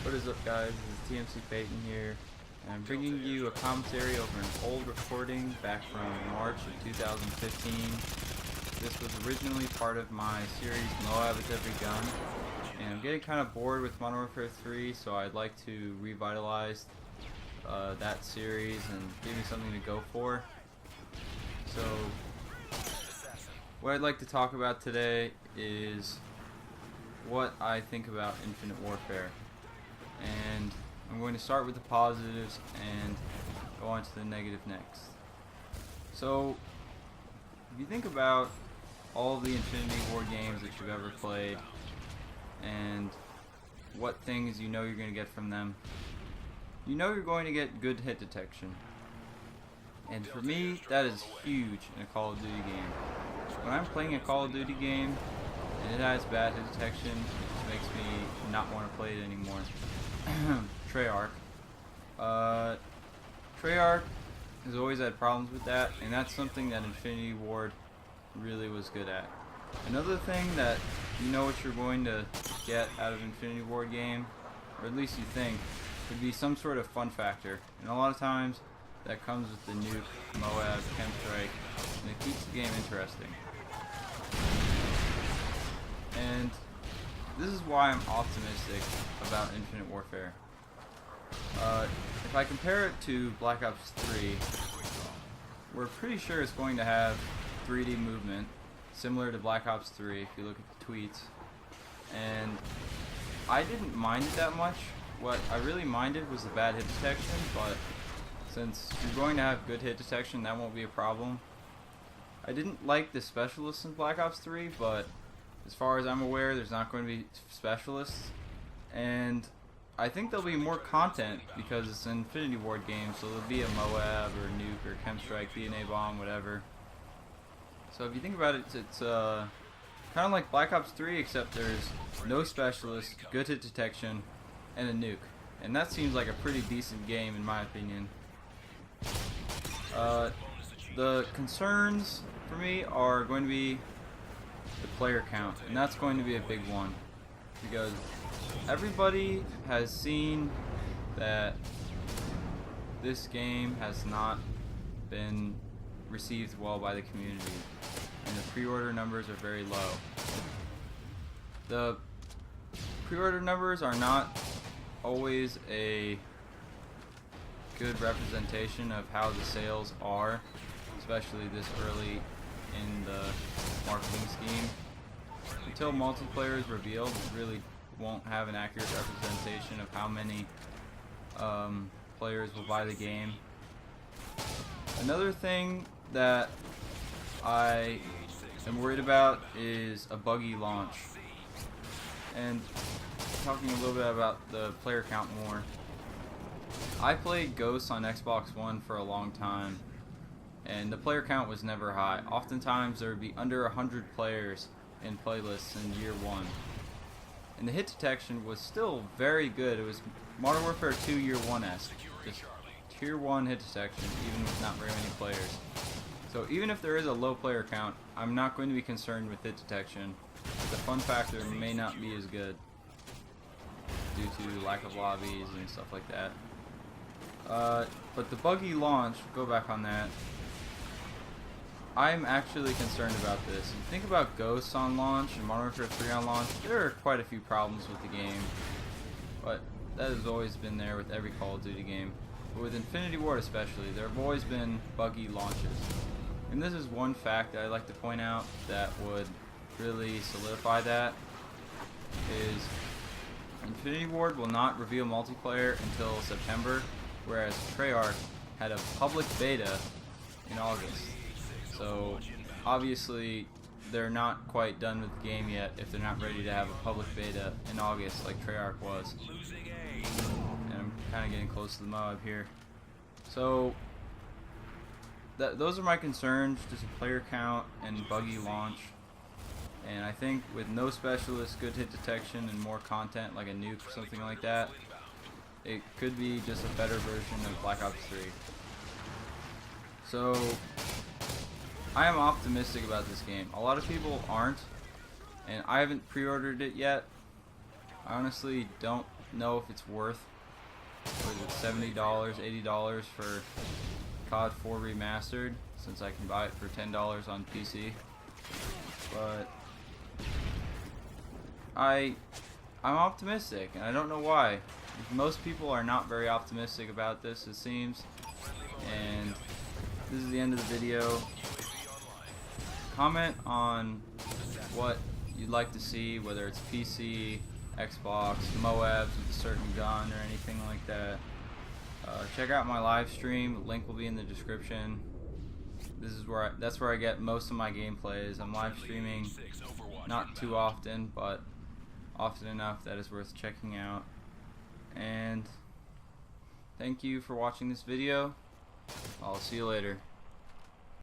What is up, guys? This is TMC Peyton here, and I'm bringing you a commentary over an old recording back from March of 2015. This was originally part of my series MOAB with Every Gun, and I'm getting kind of bored with Modern Warfare 3, so I'd like to revitalize that series and give me something to go for. So what I'd like to talk about today is what I think about Infinite Warfare. And I'm going to start with the positives and go on to the negative next. So if you think about all of the Infinity War games that you've ever played and what things you know you're going to get from them, you know you're going to get good hit detection. And for me, that is huge in a Call of Duty game. When I'm playing a Call of Duty game and it has bad hit detection, it makes me not want to play it anymore. Treyarch. Treyarch has always had problems with that, and that's something that Infinity Ward really was good at. Another thing that you know what you're going to get out of Infinity Ward game, or at least you think, would be some sort of fun factor. And a lot of times that comes with the nuke, MOAB, Chemstrike, and it keeps the game interesting. And this is why I'm optimistic about Infinite Warfare. If I compare it to Black Ops 3, we're pretty sure it's going to have 3D movement, similar to Black Ops 3 if you look at the tweets. And I didn't mind it that much. What I really minded was the bad hit detection, but since you're going to have good hit detection, that won't be a problem. I didn't like the specialists in Black Ops 3, but as far as I'm aware, there's not going to be specialists, and I think there'll be more content because it's an Infinity Ward game, so there'll be a MOAB or a nuke or Chemstrike, DNA bomb, whatever. So if you think about it, it's kind of like Black Ops 3, except there's no specialists, good hit detection, and a nuke, and that seems like a pretty decent game in my opinion. The concerns for me are going to be the player count, and that's going to be a big one because everybody has seen that this game has not been received well by the community, and the pre-order numbers are very low. The pre-order numbers are not always a good representation of how the sales are, especially this early in the marketing scheme. Until multiplayer is revealed, it really won't have an accurate representation of how many players will buy the game. Another thing that I am worried about is a buggy launch. And talking a little bit about the player count more, I played Ghosts on Xbox One for a long time, and the player count was never high. Oftentimes there would be under 100 players in playlists in year one. And the hit detection was still very good. It was Modern Warfare 2 year 1-esque. Just tier 1 hit detection, even with not very many players. So even if there is a low player count, I'm not going to be concerned with hit detection. The fun factor may not be as good due to lack of lobbies and stuff like that. But the buggy launch, go back on that, I'm actually concerned about this. If you think about Ghosts on launch and Modern Warfare 3 on launch, there are quite a few problems with the game, but that has always been there with every Call of Duty game. But with Infinity Ward especially, there have always been buggy launches. And this is one fact that I'd like to point out that would really solidify that, is Infinity Ward will not reveal multiplayer until September, whereas Treyarch had a public beta in August. So obviously they're not quite done with the game yet if they're not ready to have a public beta in August like Treyarch was. And I'm kind of getting close to the MOAB here. So those are my concerns, just a player count and buggy launch. And I think with no specialists, good hit detection, and more content like a nuke or something like that, it could be just a better version of Black Ops 3. So I am optimistic about this game. A lot of people aren't, and I haven't pre-ordered it yet. I honestly don't know if it's worth, what is it, $70, $80 for COD 4 Remastered, since I can buy it for $10 on PC. But I'm optimistic, and I don't know why. Most people are not very optimistic about this, it seems. And this is the end of the video. Comment on what you'd like to see, whether it's PC, Xbox, MOABs with a certain gun, or anything like that. Check out my live stream. The link will be in the description. This is where that's where I get most of my gameplays. I'm live streaming not too often, but often enough that is worth checking out. And thank you for watching this video. I'll see you later.